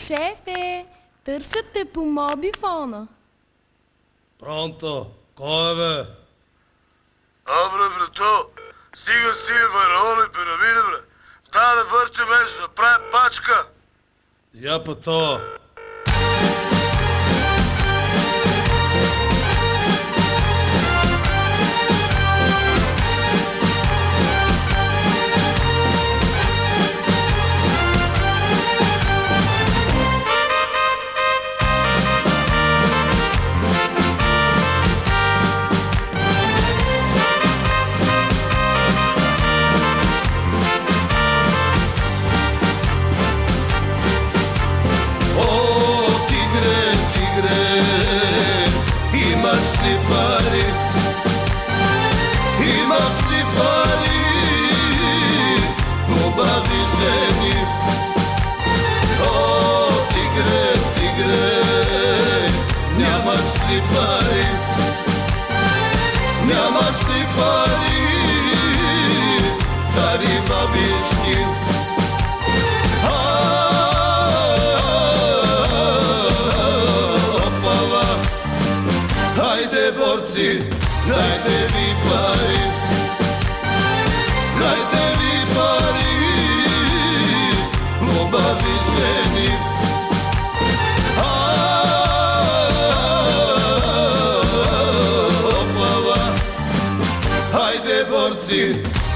Шефе, търсят те по мобифона. Пронто, кой е бе? Абре, брато, стига с тия фараони пирамиди, бре. Та да въртим нещо, да правим пачка. Я па това. Нямаш ли пари, стари бабички? Опала, хайде борци, дайте ми пари, дайте ми пари, хубави жени.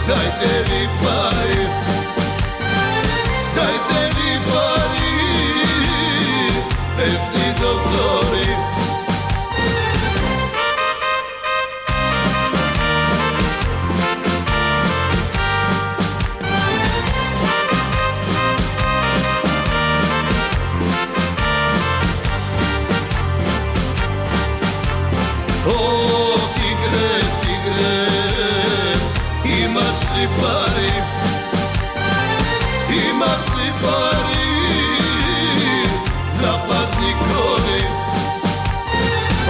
Дайте ми пари, дайте ми пари, песни до зори. О, тигре, тигре, имаш ли пари? Имаш ли пари? Западни коли.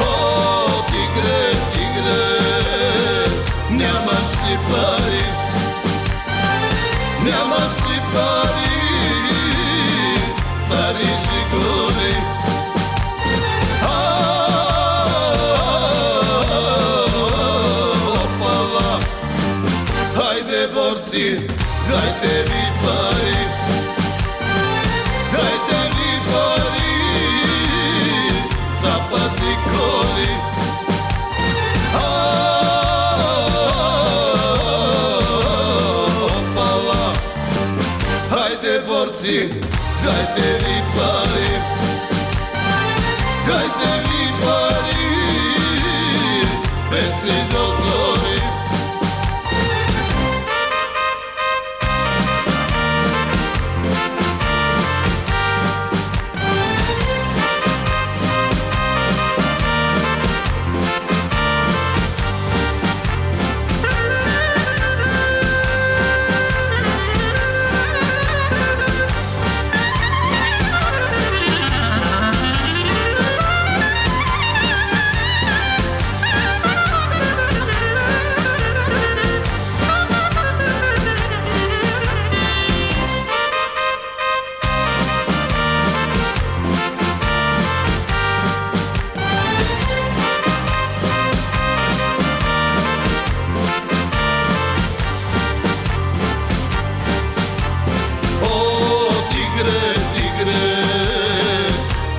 О, тигре, тигре, нямаш ли пари? Нямаш ли пари? Стари жигули. Хайде борци, дайте ми пари, дайте ми пари, западни коли. Опала, хайде борци, дайте ми пари, дайте ми пари, песни до зори.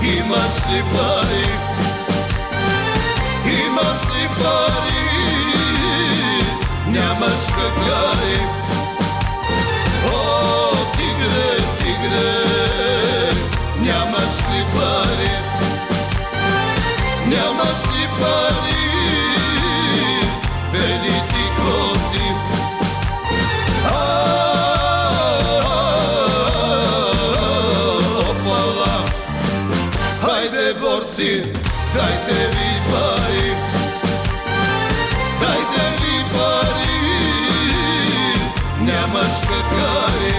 Имаш ли пари? Имаш ли пари? Нямаш кагари. О, тигре, тигре, нямаш ли пари? Нямаш ли пари? Бели ти коси. Опала, хайде борци, дайте ми пари, дайте ми пари, нямаш кагари.